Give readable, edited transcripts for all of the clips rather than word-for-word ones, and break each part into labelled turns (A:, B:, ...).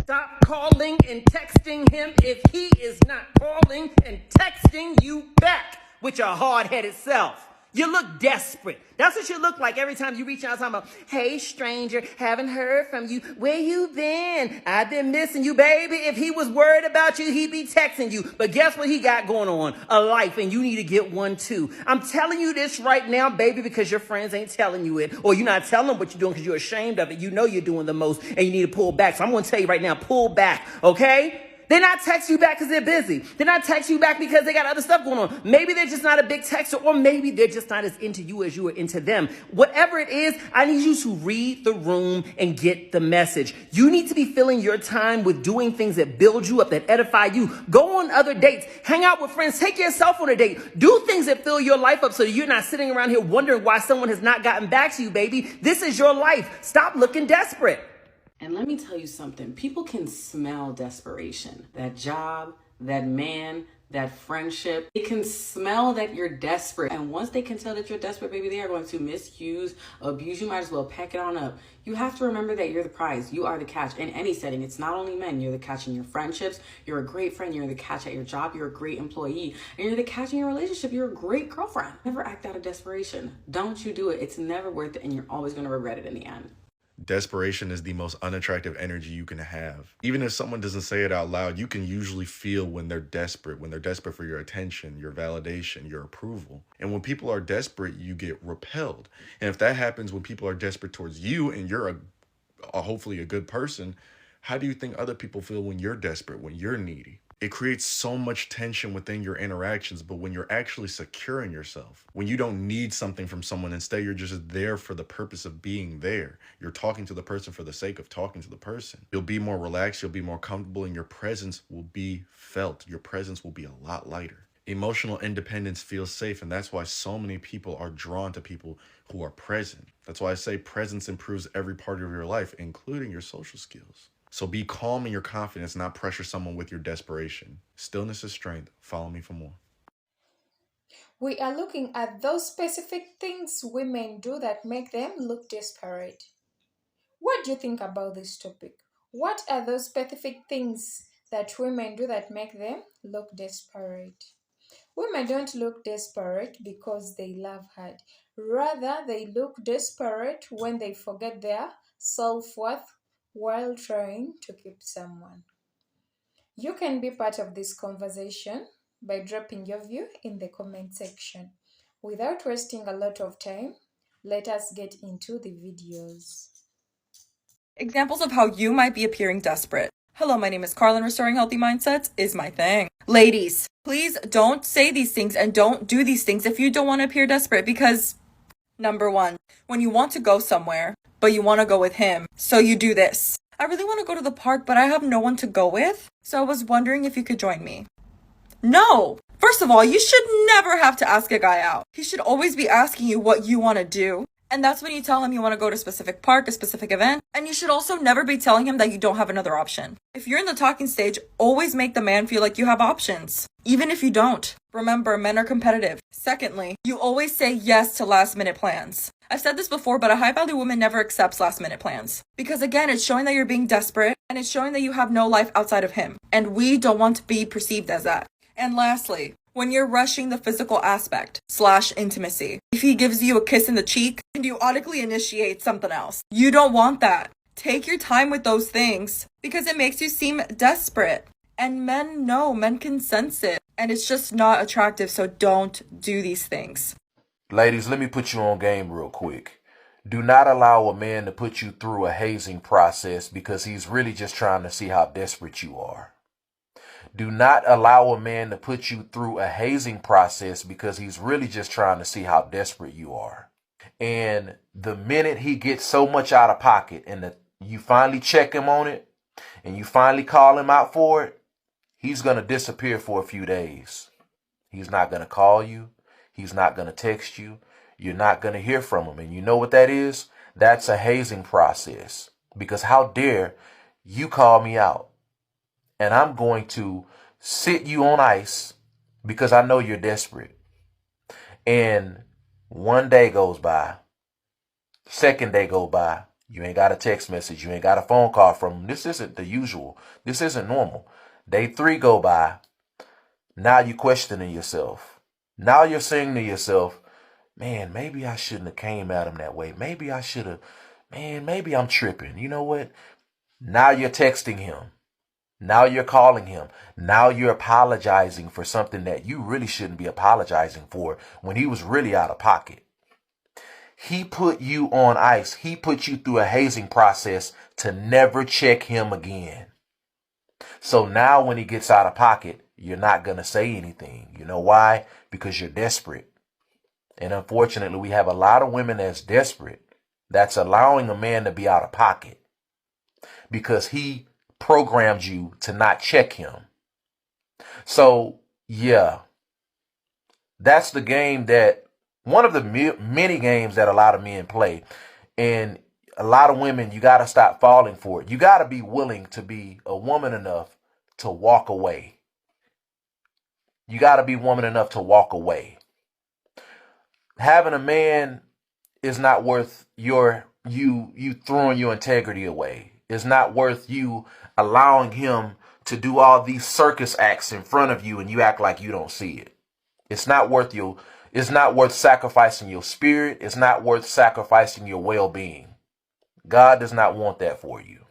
A: Stop calling and texting him if he is not calling and texting you back with your hard-headed self. You look desperate. That's what you look like every time you reach out talking about, hey, stranger, haven't heard from you. Where you been? I've been missing you, baby. If he was worried about you, he'd be texting you. But guess what he got going on? A life, and you need to get one too. I'm telling you this right now, baby, because your friends ain't telling you it. Or you're not telling them what you're doing because you're ashamed of it. You know you're doing the most, and you need to pull back. So I'm going to tell you right now, pull back, okay? They're not texting you back because they're busy. They're not texting you back because they got other stuff going on. Maybe they're just not a big texter, or maybe they're just not as into you as you are into them. Whatever it is, I need you to read the room and get the message. You need to be filling your time with doing things that build you up, that edify you. Go on other dates. Hang out with friends. Take yourself on a date. Do things that fill your life up so that you're not sitting around here wondering why someone has not gotten back to you, baby. This is your life. Stop looking desperate.
B: And let me tell you something. People can smell desperation. That job, that man, that friendship. They can smell that you're desperate. And once they can tell that you're desperate, baby, they are going to misuse, abuse. You might as well pack it on up. You have to remember that you're the prize. You are the catch in any setting. It's not only men. You're the catch in your friendships. You're a great friend. You're the catch at your job. You're a great employee. And you're the catch in your relationship. You're a great girlfriend. Never act out of desperation. Don't you do it. It's never worth it. And you're always going to regret it in the end.
C: Desperation is the most unattractive energy you can have. Even if someone doesn't say it out loud, you can usually feel when they're desperate for your attention, your validation, your approval. And when people are desperate, you get repelled. And if that happens when people are desperate towards you and you're hopefully a good person, how do you think other people feel when you're desperate, when you're needy? It creates so much tension within your interactions, but when you're actually secure in yourself, when you don't need something from someone, instead you're just there for the purpose of being there. You're talking to the person for the sake of talking to the person. You'll be more relaxed, you'll be more comfortable, and your presence will be felt. Your presence will be a lot lighter. Emotional independence feels safe, and that's why so many people are drawn to people who are present. That's why I say presence improves every part of your life, including your social skills. So be calm in your confidence, not pressure someone with your desperation. Stillness is strength. Follow me for more.
D: We are looking at those specific things women do that make them look desperate. What do you think about this topic? What are those specific things that women do that make them look desperate? Women don't look desperate because they love hard. Rather, they look desperate when they forget their self-worth while trying to keep someone. You can be part of this conversation by dropping your view in the comment section. Without wasting a lot of time, let us get into the videos.
E: Examples of how you might be appearing desperate. Hello, my name is Carlin. Restoring healthy mindsets is my thing. Ladies, please don't say these things and don't do these things if you don't want to appear desperate, because number one, when you want to go somewhere, but you want to go with him, so you do this. I really want to go to the park, but I have no one to go with, so I was wondering if you could join me. No! First of all, you should never have to ask a guy out. He should always be asking you what you want to do. And that's when you tell him you want to go to a specific park, a specific event. And you should also never be telling him that you don't have another option. If you're in the talking stage, always make the man feel like you have options, even if you don't. Remember, men are competitive. Secondly, you always say yes to last minute plans. I've said this before, but a high value woman never accepts last minute plans. Because again, it's showing that you're being desperate, and it's showing that you have no life outside of him. And we don't want to be perceived as that. And lastly, when you're rushing the physical aspect / intimacy, if he gives you a kiss in the cheek and you automatically initiate something else, you don't want that. Take your time with those things because it makes you seem desperate. And men know, men can sense it, and it's just not attractive, so don't do these things.
F: Ladies, let me put you on game real quick. Do not allow a man to put you through a hazing process because he's really just trying to see how desperate you are. Do not allow a man to put you through a hazing process because he's really just trying to see how desperate you are. And the minute he gets so much out of pocket and you finally check him on it and you finally call him out for it, he's going to disappear for a few days. He's not going to call you. He's not going to text you. You're not going to hear from him. And you know what that is? That's a hazing process. Because how dare you call me out? And I'm going to sit you on ice because I know you're desperate. And one day goes by. Second day goes by. You ain't got a text message. You ain't got a phone call from him. This isn't the usual. This isn't normal. Day 3 go by. Now you questioning yourself. Now you're saying to yourself, man, maybe I shouldn't have came at him that way. Maybe I should have, man, maybe I'm tripping. You know what? Now you're texting him. Now you're calling him. Now you're apologizing for something that you really shouldn't be apologizing for when he was really out of pocket. He put you on ice. He put you through a hazing process to never check him again. So now when he gets out of pocket, you're not going to say anything. You know why? Because you're desperate. And unfortunately, we have a lot of women that's desperate, that's allowing a man to be out of pocket because he programmed you to not check him. So, yeah, that's the game that one of the many games that a lot of men play. And a lot of women, you got to stop falling for it. You got to be willing to be a woman enough to walk away. You got to be woman enough to walk away. Having a man is not worth you throwing your integrity away. It's not worth you allowing him to do all these circus acts in front of you and you act like you don't see it. It's not worth sacrificing your spirit. It's not worth sacrificing your well-being. God does not want that for you.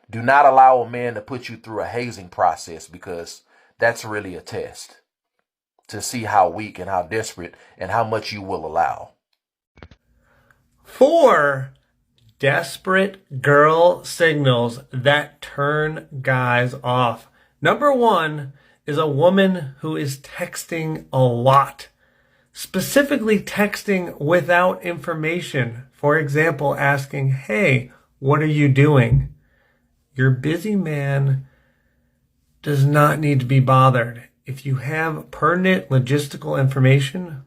F: Do not allow a man to put you through a hazing process, because that's really a test to see how weak and how desperate and how much you will allow.
G: 4 desperate girl signals that turn guys off. Number 1 is a woman who is texting a lot, specifically texting without information. For example, asking, hey, what are you doing? Your busy man does not need to be bothered. If you have pertinent logistical information,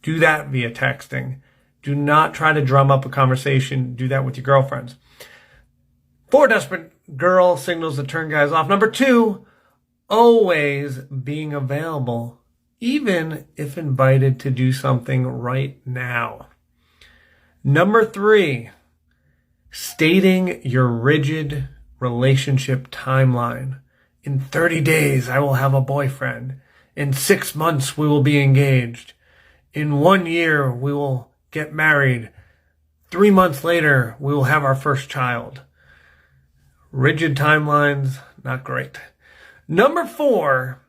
G: do that via texting. Do not try to drum up a conversation. Do that with your girlfriends. 4 desperate girl signals that turn guys off. Number 2, always being available, even if invited to do something right now. Number 3, stating your rigid relationship timeline. In 30 days, I will have a boyfriend. In 6 months, we will be engaged. In 1 year, we will get married. 3 months later, we will have our first child. Rigid timelines, not great. Number 4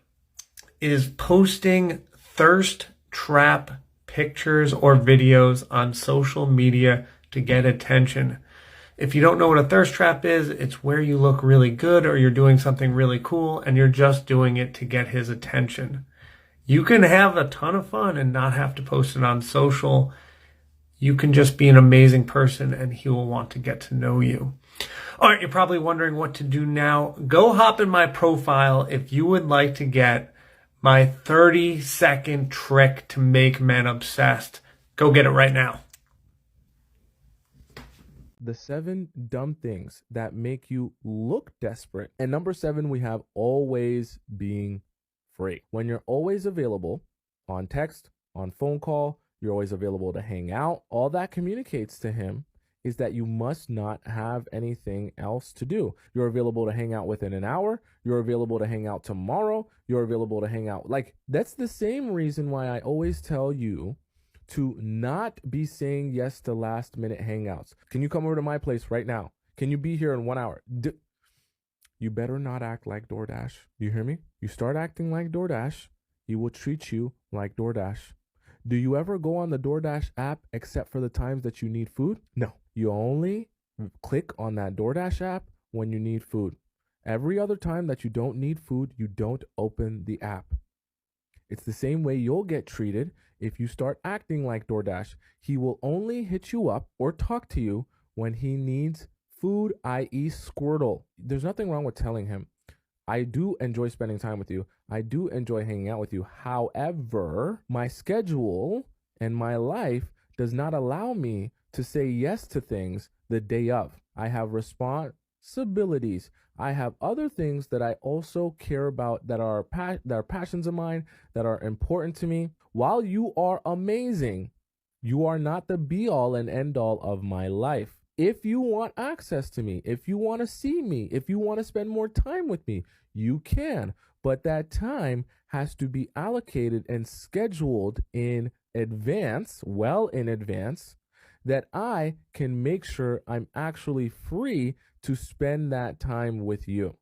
G: is posting thirst trap pictures or videos on social media to get attention. If you don't know what a thirst trap is, it's where you look really good or you're doing something really cool and you're just doing it to get his attention. You can have a ton of fun and not have to post it on social. You can just be an amazing person and he will want to get to know you. All right, you're probably wondering what to do now. Go hop in my profile if you would like to get my 30-second trick to make men obsessed. Go get it right now.
H: The 7 dumb things that make you look desperate. And number 7, we have always being free. When you're always available on text, on phone call, you're always available to hang out. All that communicates to him is that you must not have anything else to do. You're available to hang out within an hour. You're available to hang out tomorrow. You're available to hang out. Like, that's the same reason why I always tell you to not be saying yes to last minute hangouts. Can you come over to my place right now? Can you be here in 1 hour? You better not act like DoorDash. You hear me? You start acting like DoorDash, he will treat you like DoorDash. Do you ever go on the DoorDash app except for the times that you need food? No. You only click on that DoorDash app when you need food. Every other time that you don't need food, you don't open the app. It's the same way you'll get treated if you start acting like DoorDash. He will only hit you up or talk to you when he needs food, i.e. Squirtle. There's nothing wrong with telling him, I do enjoy spending time with you. I do enjoy hanging out with you. However, my schedule and my life does not allow me to say yes to things the day of. I have responsibilities. I have other things that I also care about that are passions of mine, that are important to me. While you are amazing, you are not the be all and end all of my life. If you want access to me, if you want to see me, if you want to spend more time with me, you can. But that time has to be allocated and scheduled in advance, well in advance, that I can make sure I'm actually free to spend that time with you.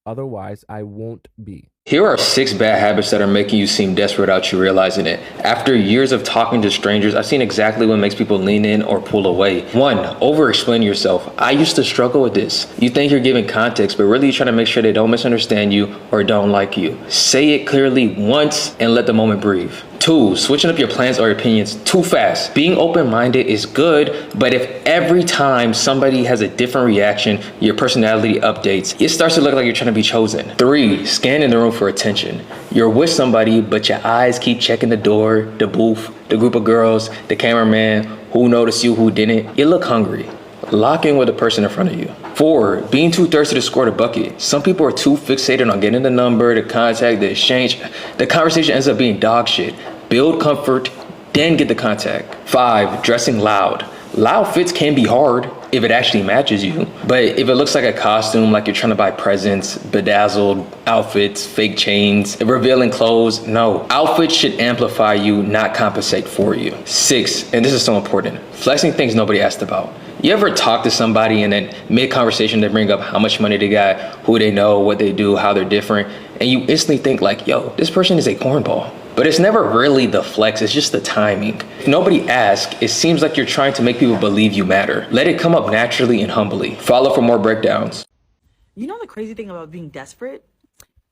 H: Otherwise, I won't be.
I: Here are 6 bad habits that are making you seem desperate without you realizing it. After years of talking to strangers, I've seen exactly what makes people lean in or pull away. 1, over-explain yourself. I used to struggle with this. You think you're giving context, but really you're trying to make sure they don't misunderstand you or don't like you. Say it clearly once and let the moment breathe. 2, switching up your plans or opinions too fast. Being open-minded is good, but if every time somebody has a different reaction, your personality updates, it starts to look like you're trying to be chosen. 3, scanning the room for attention. You're with somebody, but your eyes keep checking the door, the booth, the group of girls, the cameraman, who noticed you, who didn't. You look hungry. Lock in with the person in front of you. 4, being too thirsty to score the bucket. Some people are too fixated on getting the number, the contact, the exchange. The conversation ends up being dog shit. Build comfort, then get the contact. 5, dressing loud. Loud fits can be hard if it actually matches you. But if it looks like a costume, like you're trying to buy presents, bedazzled outfits, fake chains, revealing clothes, no. Outfits should amplify you, not compensate for you. 6, and this is so important, flexing things nobody asked about. You ever talk to somebody and then mid-conversation they bring up how much money they got, who they know, what they do, how they're different, and you instantly think like, yo, this person is a cornball. But it's never really the flex, it's just the timing. If nobody asks, it seems like you're trying to make people believe you matter. Let it come up naturally and humbly. Follow for more breakdowns.
J: You know the crazy thing about being desperate?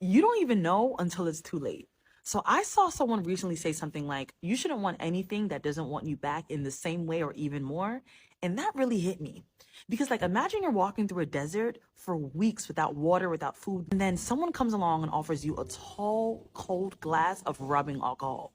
J: You don't even know until it's too late. So I saw someone recently say something like, you shouldn't want anything that doesn't want you back in the same way or even more. And that really hit me. Because like imagine you're walking through a desert for weeks without water, without food, and then someone comes along and offers you a tall, cold glass of rubbing alcohol.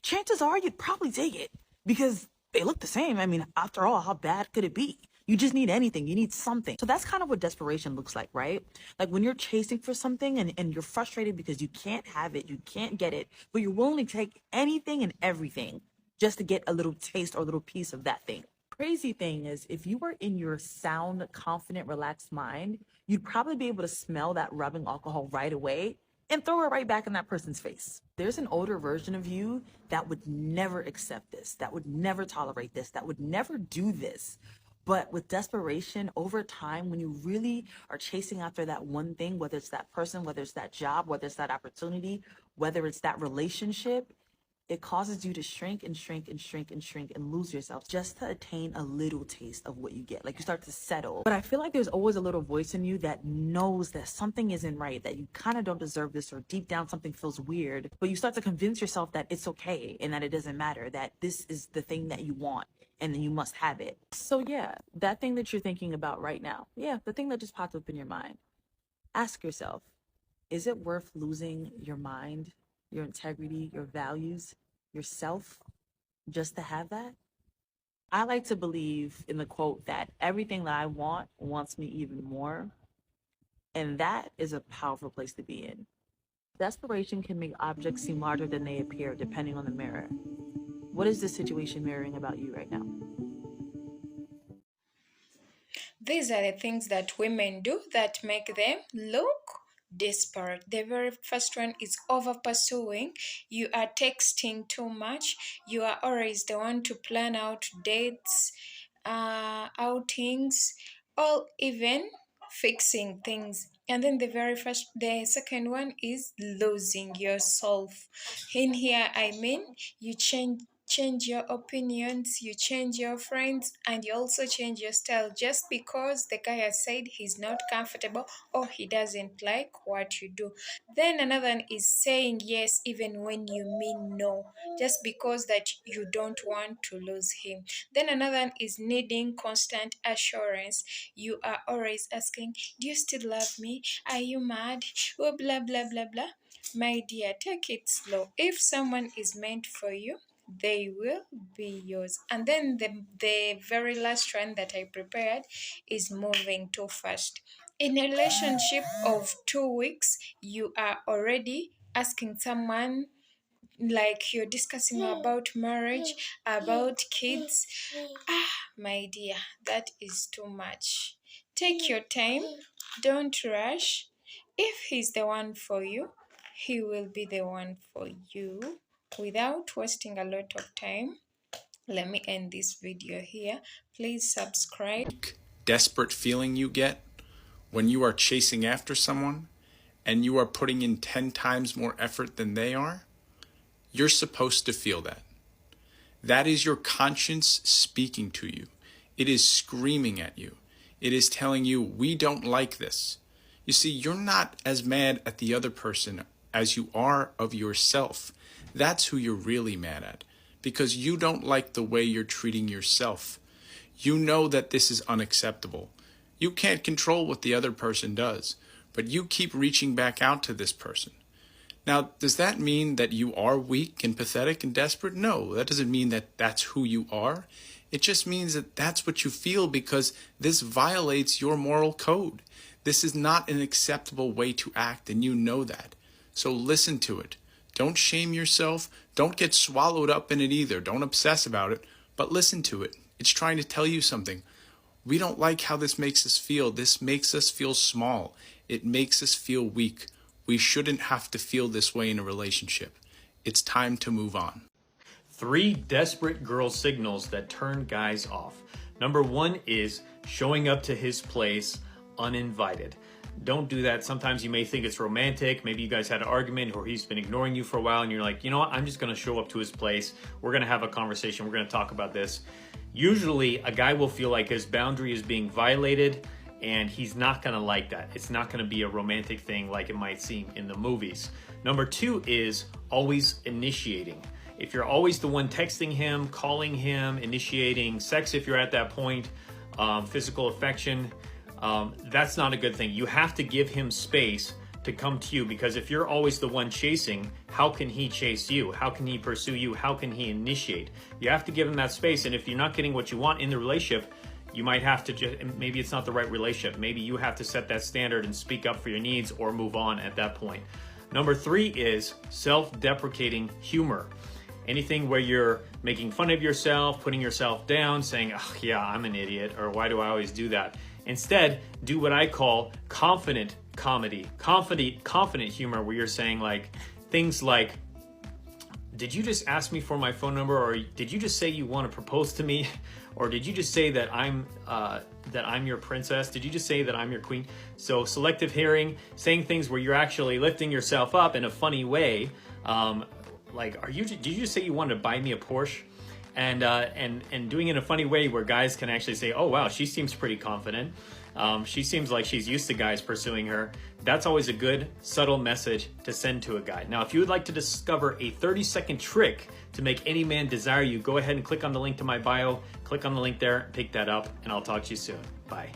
J: Chances are you'd probably take it because they look the same. I mean, after all, how bad could it be? You just need anything. You need something. So that's kind of what desperation looks like, right? Like when you're chasing for something and you're frustrated because you can't have it, you can't get it, but you're willing to take anything and everything just to get a little taste or a little piece of that thing. Crazy thing is, if you were in your sound, confident, relaxed mind, you'd probably be able to smell that rubbing alcohol right away and throw it right back in that person's face. There's an older version of you that would never accept this, that would never tolerate this, that would never do this. But with desperation, over time, when you really are chasing after that one thing, whether it's that person, whether it's that job, whether it's that opportunity, whether it's that relationship, it causes you to shrink and shrink and shrink and shrink and lose yourself just to attain a little taste of what you get. Like you start to settle. But I feel like there's always a little voice in you that knows that something isn't right, that you kind of don't deserve this, or deep down something feels weird. But you start to convince yourself that it's okay and that it doesn't matter, that this is the thing that you want and then you must have it. So yeah, that thing that you're thinking about right now, yeah, the thing that just popped up in your mind, ask yourself, is it worth losing your mind, your integrity, your values, yourself, just to have that? I like to believe in the quote that everything that I want wants me even more. And that is a powerful place to be in. Desperation can make objects seem larger than they appear depending on the mirror. What is this situation mirroring about you right now?
D: These are the things that women do that make them look desperate. The very first one is over pursuing. You are texting too much. You are always the one to plan out dates, outings, or even fixing things. And then the second one is losing yourself. In here, I mean, you change your opinions, you change your friends, and you also change your style just because the guy has said he's not comfortable or he doesn't like what you do. Then another one is saying yes even when you mean no, just because that you don't want to lose him. Then another one is needing constant assurance. You are always asking, do you still love me? Are you mad? Oh, blah blah blah blah. My dear, take it slow. If someone is meant for you, they will be yours. And then the very last one that I prepared is moving too fast. In a relationship of 2 weeks, you are already asking someone like you're discussing about marriage, about kids. My dear, that is too much. Take your time, don't rush. If he's the one for you, he will be the one for you. Without wasting a lot of time, let me end this video here. Please subscribe.
K: Desperate feeling you get when you are chasing after someone and you are putting in 10 times more effort than they are, you're supposed to feel that. That is your conscience speaking to you. It is screaming at you. It is telling you, we don't like this. You see, you're not as mad at the other person as you are of yourself. That's who you're really mad at, because you don't like the way you're treating yourself. You know that this is unacceptable. You can't control what the other person does, but you keep reaching back out to this person. Now, does that mean that you are weak and pathetic and desperate? No, that doesn't mean that that's who you are. It just means that that's what you feel because this violates your moral code. This is not an acceptable way to act, and you know that. So listen to it. Don't shame yourself. Don't get swallowed up in it either. Don't obsess about it, but listen to it. It's trying to tell you something. We don't like how this makes us feel. This makes us feel small. It makes us feel weak. We shouldn't have to feel this way in a relationship. It's time to move on.
L: 3 desperate girl signals that turn guys off. Number 1 is showing up to his place uninvited. Don't do that. Sometimes you may think it's romantic. Maybe you guys had an argument or he's been ignoring you for a while and you're like, you know what? I'm just going to show up to his place. We're going to have a conversation. We're going to talk about this. Usually a guy will feel like his boundary is being violated, and he's not going to like that. It's not going to be a romantic thing like it might seem in the movies. Number 2 is always initiating. If you're always the one texting him, calling him, initiating sex if you're at that point, physical affection, that's not a good thing. You have to give him space to come to you, because if you're always the one chasing, how can he chase you? How can he pursue you? How can he initiate? You have to give him that space, and if you're not getting what you want in the relationship, you might have to maybe it's not the right relationship. Maybe you have to set that standard and speak up for your needs or move on at that point. Number 3 is self-deprecating humor. Anything where you're making fun of yourself, putting yourself down, saying, oh, yeah, I'm an idiot, or why do I always do that? Instead, do what I call confident comedy. Confident humor, where you're saying like things like, did you just ask me for my phone number, or did you just say you want to propose to me, or did you just say that I'm your princess? Did you just say that I'm your queen? So selective hearing, saying things where you're actually lifting yourself up in a funny way. Like, did you just say you wanted to buy me a Porsche? And doing it in a funny way where guys can actually say, oh wow, she seems pretty confident. She seems like she's used to guys pursuing her. That's always a good, subtle message to send to a guy. Now, if you would like to discover a 30-second trick to make any man desire you, go ahead and click on the link to my bio. Click on the link there, pick that up, and I'll talk to you soon. Bye.